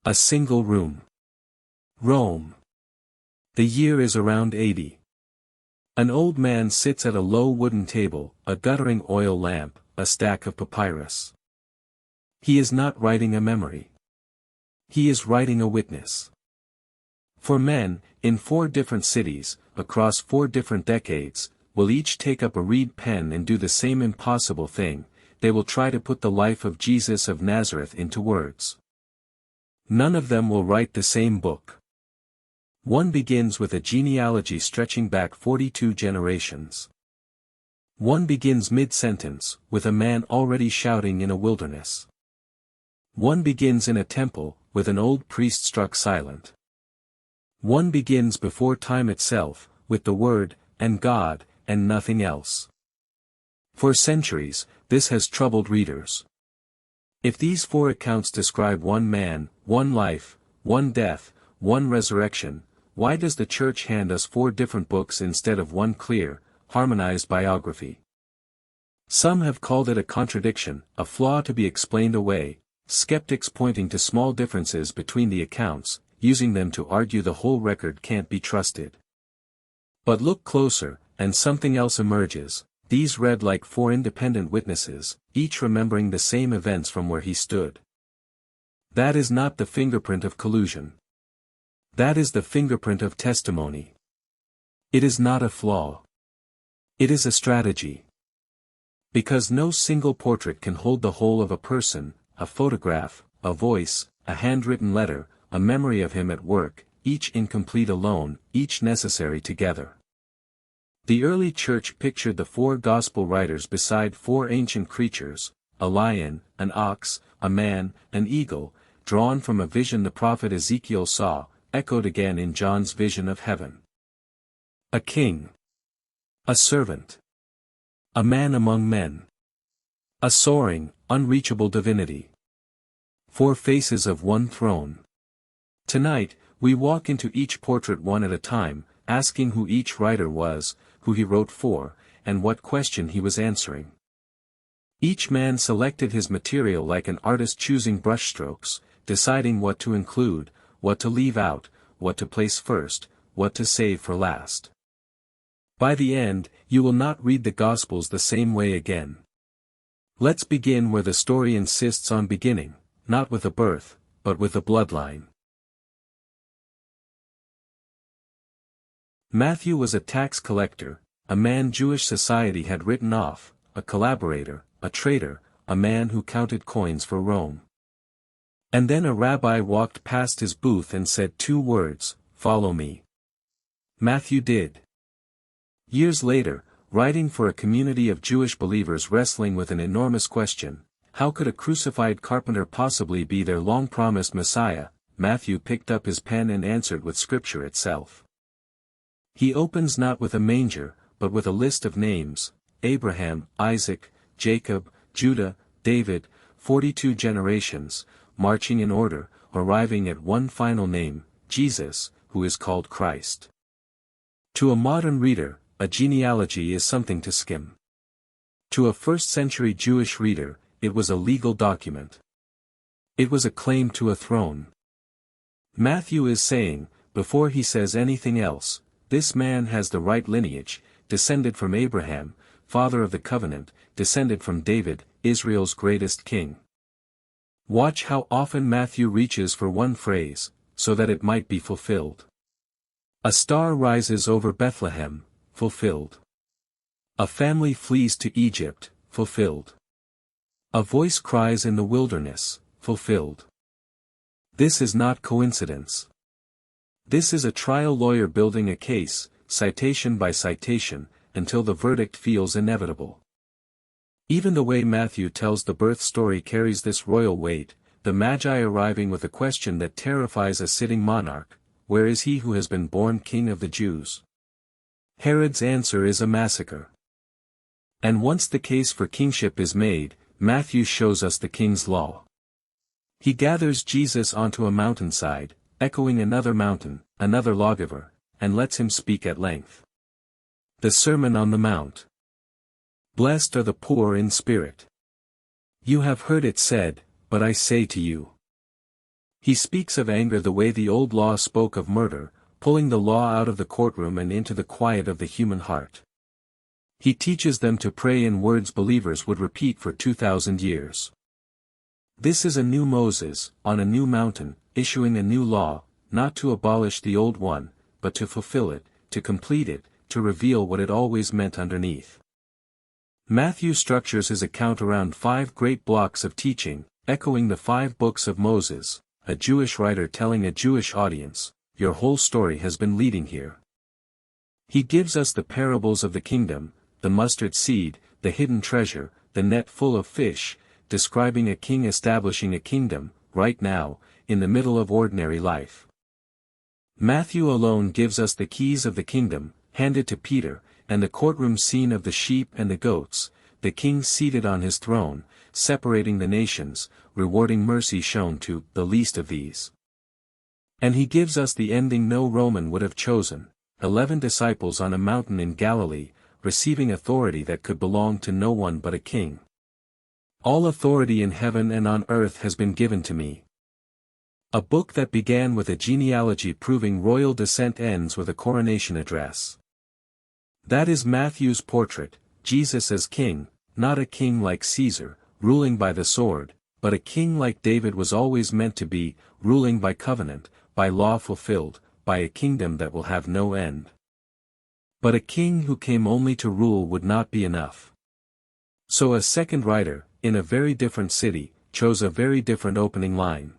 A single room. Rome. The year is around 80. An old man sits at a low wooden table, a guttering oil lamp, a stack of papyrus. He is not writing a memory. He is writing a witness. For men, in 4 different cities, across 4 different decades, will each take up a reed pen and do the same impossible thing. They will try to put the life of Jesus of Nazareth into words. None of them will write the same book. One begins with a genealogy stretching back 42 generations. One begins mid-sentence, with a man already shouting in a wilderness. One begins in a temple, with an old priest struck silent. One begins before time itself, with the Word, and God, and nothing else. For centuries, this has troubled readers. If these 4 accounts describe one man, one life, one death, one resurrection, why does the Church hand us 4 different books instead of one clear, harmonized biography? Some have called it a contradiction, a flaw to be explained away, skeptics pointing to small differences between the accounts, using them to argue the whole record can't be trusted. But look closer, and something else emerges. These read like 4 independent witnesses, each remembering the same events from where he stood. That is not the fingerprint of collusion. That is the fingerprint of testimony. It is not a flaw. It is a strategy. Because no single portrait can hold the whole of a person, a photograph, a voice, a handwritten letter, a memory of him at work, each incomplete alone, each necessary together. The early church pictured the 4 gospel writers beside 4 ancient creatures, a lion, an ox, a man, an eagle, drawn from a vision the prophet Ezekiel saw, echoed again in John's vision of heaven. A king. A servant. A man among men. A soaring, unreachable divinity. 4 faces of one throne. Tonight, we walk into each portrait one at a time, asking who each writer was, who he wrote for, and what question he was answering. Each man selected his material like an artist choosing brushstrokes, deciding what to include, what to leave out, what to place first, what to save for last. By the end, you will not read the Gospels the same way again. Let's begin where the story insists on beginning, not with a birth, but with a bloodline. Matthew was a tax collector, a man Jewish society had written off, a collaborator, a traitor, a man who counted coins for Rome. And then a rabbi walked past his booth and said 2 words, "Follow me." Matthew did. Years later, writing for a community of Jewish believers wrestling with an enormous question, how could a crucified carpenter possibly be their long-promised Messiah, Matthew picked up his pen and answered with Scripture itself. He opens not with a manger, but with a list of names, Abraham, Isaac, Jacob, Judah, David, 42 generations, marching in order, arriving at one final name, Jesus, who is called Christ. To a modern reader, a genealogy is something to skim. To a first-century Jewish reader, it was a legal document. It was a claim to a throne. Matthew is saying, before he says anything else, this man has the right lineage, descended from Abraham, father of the covenant, descended from David, Israel's greatest king. Watch how often Matthew reaches for one phrase, so that it might be fulfilled. A star rises over Bethlehem, fulfilled. A family flees to Egypt, fulfilled. A voice cries in the wilderness, fulfilled. This is not coincidence. This is a trial lawyer building a case, citation by citation, until the verdict feels inevitable. Even the way Matthew tells the birth story carries this royal weight, the Magi arriving with a question that terrifies a sitting monarch, where is he who has been born king of the Jews? Herod's answer is a massacre. And once the case for kingship is made, Matthew shows us the king's law. He gathers Jesus onto a mountainside, echoing another mountain, another lawgiver, and lets him speak at length. The Sermon on the Mount. Blessed are the poor in spirit. You have heard it said, but I say to you. He speaks of anger the way the old law spoke of murder, pulling the law out of the courtroom and into the quiet of the human heart. He teaches them to pray in words believers would repeat for 2,000 years. This is a new Moses, on a new mountain, issuing a new law, not to abolish the old one, but to fulfill it, to complete it, to reveal what it always meant underneath. Matthew structures his account around 5 great blocks of teaching, echoing the 5 books of Moses, a Jewish writer telling a Jewish audience, your whole story has been leading here. He gives us the parables of the kingdom, the mustard seed, the hidden treasure, the net full of fish, describing a king establishing a kingdom, right now, in the middle of ordinary life. Matthew alone gives us the keys of the kingdom, handed to Peter, and the courtroom scene of the sheep and the goats, the king seated on his throne, separating the nations, rewarding mercy shown to the least of these. And he gives us the ending no Roman would have chosen, 11 disciples on a mountain in Galilee, receiving authority that could belong to no one but a king. All authority in heaven and on earth has been given to me. A book that began with a genealogy proving royal descent ends with a coronation address. That is Matthew's portrait, Jesus as king, not a king like Caesar, ruling by the sword, but a king like David was always meant to be, ruling by covenant, by law fulfilled, by a kingdom that will have no end. But a king who came only to rule would not be enough. So a second writer, in a very different city, chose a very different opening line.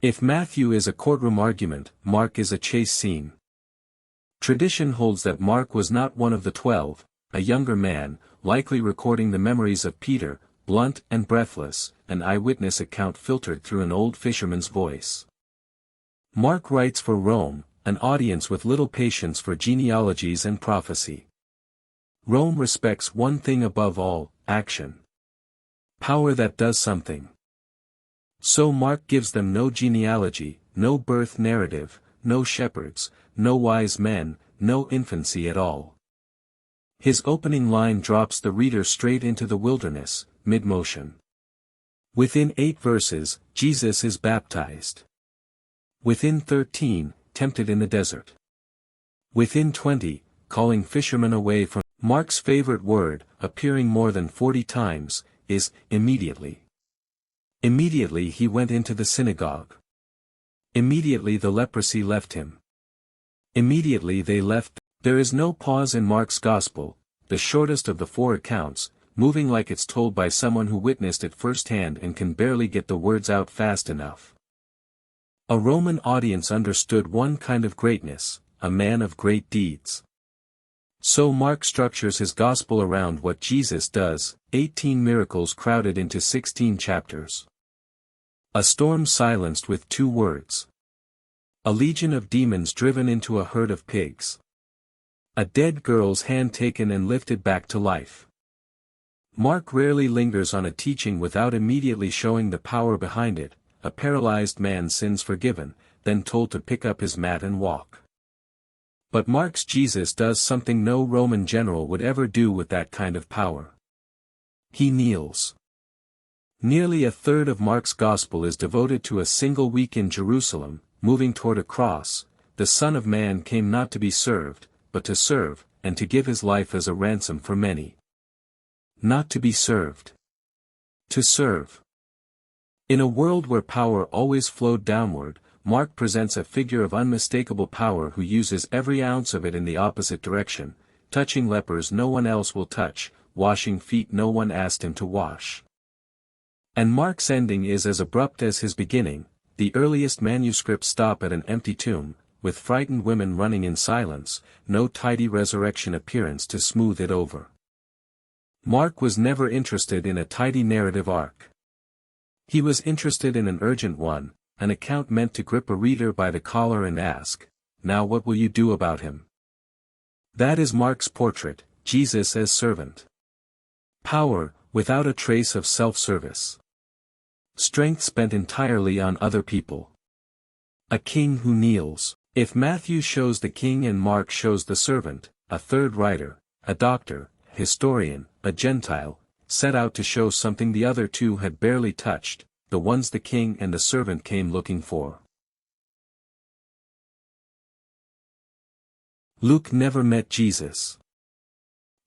If Matthew is a courtroom argument, Mark is a chase scene. Tradition holds that Mark was not one of the 12, a younger man, likely recording the memories of Peter, blunt and breathless, an eyewitness account filtered through an old fisherman's voice. Mark writes for Rome, an audience with little patience for genealogies and prophecy. Rome respects one thing above all, action. Power that does something. So Mark gives them no genealogy, no birth narrative, no shepherds, no wise men, no infancy at all. His opening line drops the reader straight into the wilderness, mid-motion. Within 8 verses, Jesus is baptized. Within 13, tempted in the desert. Within 20, calling fishermen away from. Mark's favorite word, appearing more than 40 times, is immediately. Immediately he went into the synagogue. Immediately the leprosy left him. Immediately they left. There is no pause in Mark's Gospel, the shortest of the 4 accounts, moving like it's told by someone who witnessed it firsthand and can barely get the words out fast enough. A Roman audience understood one kind of greatness, a man of great deeds. So Mark structures his Gospel around what Jesus does, 18 miracles crowded into 16 chapters. A storm silenced with 2 words. A legion of demons driven into a herd of pigs. A dead girl's hand taken and lifted back to life. Mark rarely lingers on a teaching without immediately showing the power behind it, a paralyzed man's sins forgiven, then told to pick up his mat and walk. But Mark's Jesus does something no Roman general would ever do with that kind of power. He kneels. Nearly a third of Mark's Gospel is devoted to a single week in Jerusalem, moving toward a cross. The Son of Man came not to be served, but to serve, and to give his life as a ransom for many. Not to be served. To serve. In a world where power always flowed downward, Mark presents a figure of unmistakable power who uses every ounce of it in the opposite direction, touching lepers no one else will touch, washing feet no one asked him to wash. And Mark's ending is as abrupt as his beginning. The earliest manuscripts stop at an empty tomb, with frightened women running in silence, no tidy resurrection appearance to smooth it over. Mark was never interested in a tidy narrative arc. He was interested in an urgent one, an account meant to grip a reader by the collar and ask, "Now what will you do about him?" That is Mark's portrait, Jesus as servant. Power, without a trace of self-service. Strength spent entirely on other people. A king who kneels. If Matthew shows the king and Mark shows the servant, a third writer, a doctor, historian, a Gentile, set out to show something the other two had barely touched, the ones the king and the servant came looking for. Luke never met Jesus.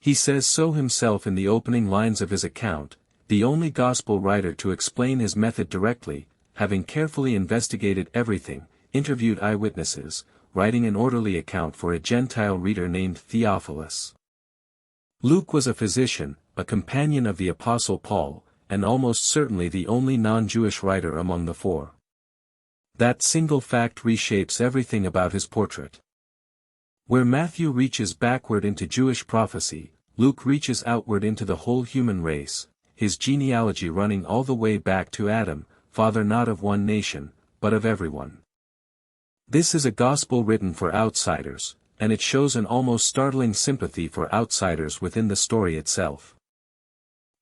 He says so himself in the opening lines of his account, the only gospel writer to explain his method directly, having carefully investigated everything, interviewed eyewitnesses, writing an orderly account for a Gentile reader named Theophilus. Luke was a physician, a companion of the Apostle Paul, and almost certainly the only non-Jewish writer among the four. That single fact reshapes everything about his portrait. Where Matthew reaches backward into Jewish prophecy, Luke reaches outward into the whole human race, his genealogy running all the way back to Adam, father not of one nation, but of everyone. This is a gospel written for outsiders, and it shows an almost startling sympathy for outsiders within the story itself.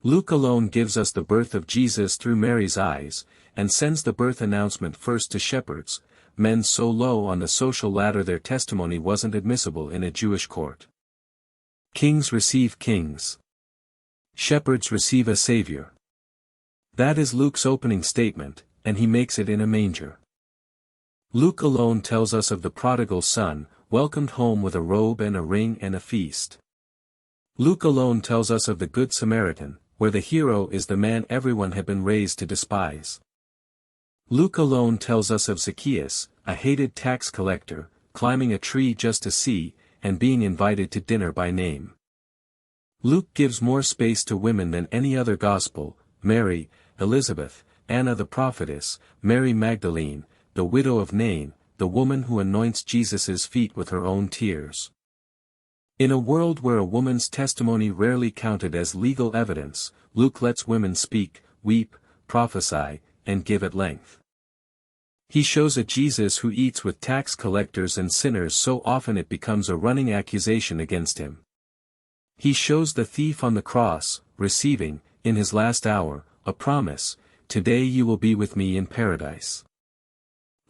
Luke alone gives us the birth of Jesus through Mary's eyes, and sends the birth announcement first to shepherds, men so low on the social ladder their testimony wasn't admissible in a Jewish court. Kings receive kings. Shepherds receive a savior. That is Luke's opening statement, and he makes it in a manger. Luke alone tells us of the prodigal son, welcomed home with a robe and a ring and a feast. Luke alone tells us of the Good Samaritan, where the hero is the man everyone had been raised to despise. Luke alone tells us of Zacchaeus, a hated tax collector, climbing a tree just to see, and being invited to dinner by name. Luke gives more space to women than any other gospel: Mary, Elizabeth, Anna the prophetess, Mary Magdalene, the widow of Nain, the woman who anoints Jesus' feet with her own tears. In a world where a woman's testimony rarely counted as legal evidence, Luke lets women speak, weep, prophesy, and give at length. He shows a Jesus who eats with tax collectors and sinners so often it becomes a running accusation against him. He shows the thief on the cross, receiving, in his last hour, a promise: "Today you will be with me in paradise."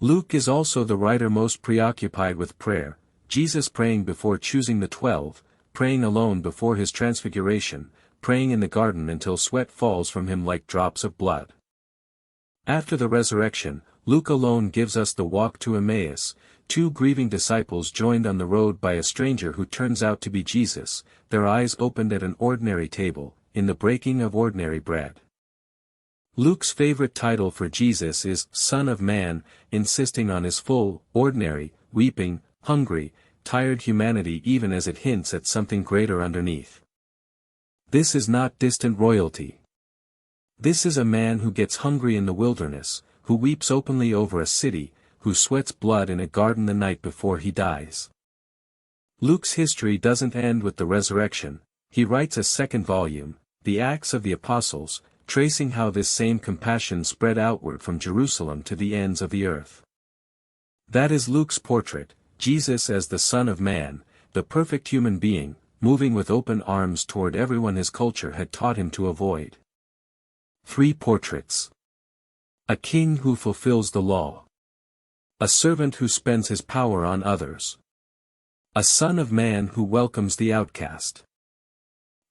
Luke is also the writer most preoccupied with prayer, Jesus praying before choosing the 12, praying alone before his transfiguration, praying in the garden until sweat falls from him like drops of blood. After the resurrection, Luke alone gives us the walk to Emmaus, two grieving disciples joined on the road by a stranger who turns out to be Jesus, their eyes opened at an ordinary table, in the breaking of ordinary bread. Luke's favorite title for Jesus is Son of Man, insisting on his full, ordinary, weeping, hungry, tired humanity even as it hints at something greater underneath. This is not distant royalty. This is a man who gets hungry in the wilderness, who weeps openly over a city, who sweats blood in a garden the night before he dies. Luke's history doesn't end with the resurrection. He writes a second volume, The Acts of the Apostles, tracing how this same compassion spread outward from Jerusalem to the ends of the earth. That is Luke's portrait, Jesus as the Son of Man, the perfect human being, moving with open arms toward everyone his culture had taught him to avoid. 3 portraits. A king who fulfills the law. A servant who spends his power on others. A son of man who welcomes the outcast.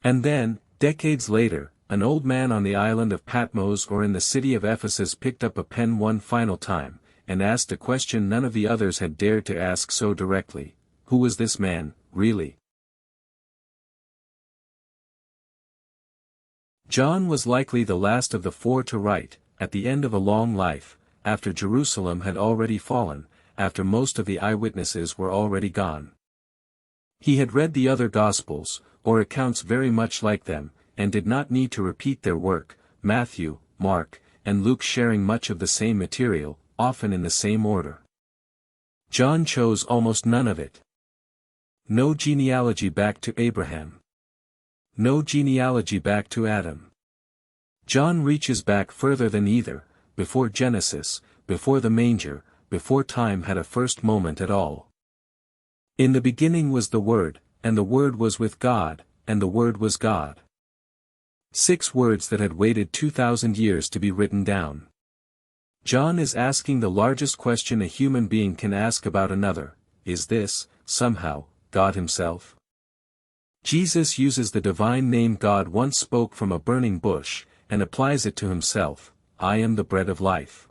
And then, decades later, an old man on the island of Patmos or in the city of Ephesus picked up a pen one final time, and asked a question none of the others had dared to ask so directly: who was this man, really? John was likely the last of the 4 to write, at the end of a long life, after Jerusalem had already fallen, after most of the eyewitnesses were already gone. He had read the other Gospels, or accounts very much like them, and did not need to repeat their work, Matthew, Mark, and Luke sharing much of the same material, often in the same order. John chose almost none of it. No genealogy back to Abraham. No genealogy back to Adam. John reaches back further than either, before Genesis, before the manger, before time had a first moment at all. In the beginning was the Word, and the Word was with God, and the Word was God. 6 words that had waited 2,000 years to be written down. John is asking the largest question a human being can ask about another: is this, somehow, God himself? Jesus uses the divine name God once spoke from a burning bush, and applies it to himself. I am the bread of life.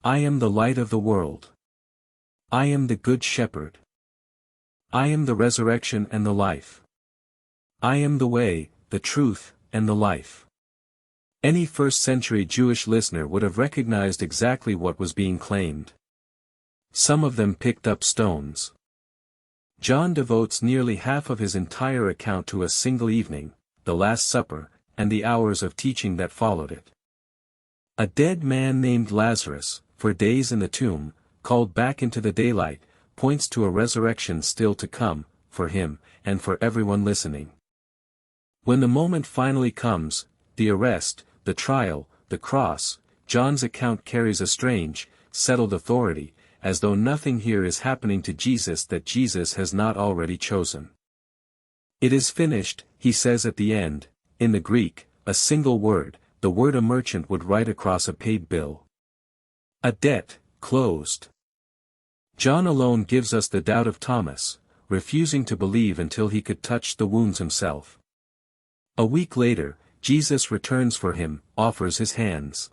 I am the light of the world. I am the good shepherd. I am the resurrection and the life. I am the way, the truth, and the life. Any first-century Jewish listener would have recognized exactly what was being claimed. Some of them picked up stones. John devotes nearly half of his entire account to a single evening, the Last Supper, and the hours of teaching that followed it. A dead man named Lazarus, for days in the tomb, called back into the daylight, points to a resurrection still to come, for him, and for everyone listening. When the moment finally comes, the arrest, the trial, the cross, John's account carries a strange, settled authority, as though nothing here is happening to Jesus that Jesus has not already chosen. It is finished, he says at the end, in the Greek, a single word, the word a merchant would write across a paid bill. A debt, closed. John alone gives us the doubt of Thomas, refusing to believe until he could touch the wounds himself. A week later, Jesus returns for him, offers his hands.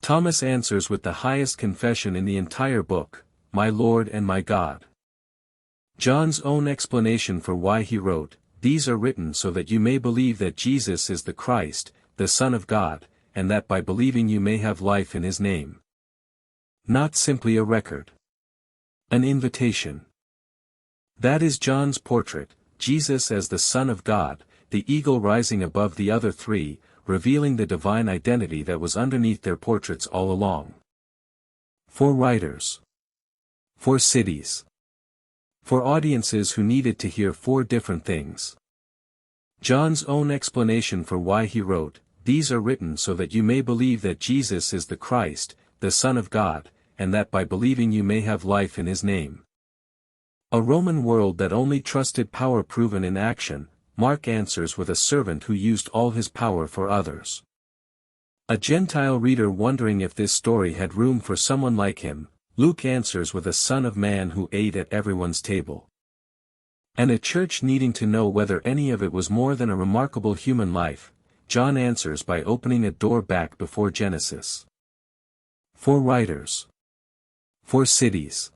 Thomas answers with the highest confession in the entire book, "My Lord and my God." John's own explanation for why he wrote, "These are written so that you may believe that Jesus is the Christ, the Son of God, and that by believing you may have life in his name." Not simply a record. An invitation. That is John's portrait, Jesus as the Son of God, the eagle rising above the other three, revealing the divine identity that was underneath their portraits all along. For writers. For cities. For audiences who needed to hear four different things. John's own explanation for why he wrote, "These are written so that you may believe that Jesus is the Christ, the Son of God, and that by believing you may have life in his name." A Roman world that only trusted power proven in action, Mark answers with a servant who used all his power for others. A Gentile reader wondering if this story had room for someone like him, Luke answers with a Son of Man who ate at everyone's table. And a church needing to know whether any of it was more than a remarkable human life, John answers by opening a door back before Genesis. For writers. For cities.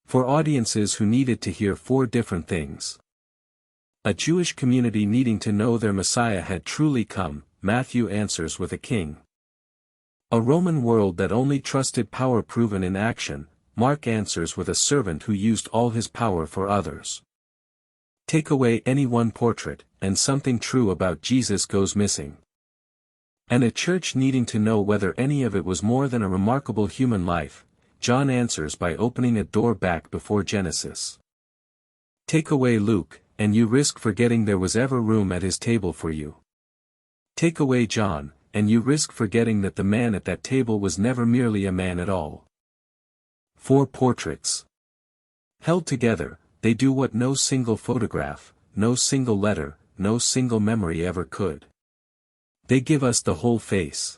For audiences who needed to hear four different things. A Jewish community needing to know their Messiah had truly come, Matthew answers with a king. A Roman world that only trusted power proven in action, Mark answers with a servant who used all his power for others. Take away any one portrait, and something true about Jesus goes missing. And a church needing to know whether any of it was more than a remarkable human life, John answers by opening a door back before Genesis. Take away Luke, and you risk forgetting there was ever room at his table for you. Take away John, and you risk forgetting that the man at that table was never merely a man at all. Four portraits. Held together, they do what no single photograph, no single letter, no single memory ever could. They give us the whole face.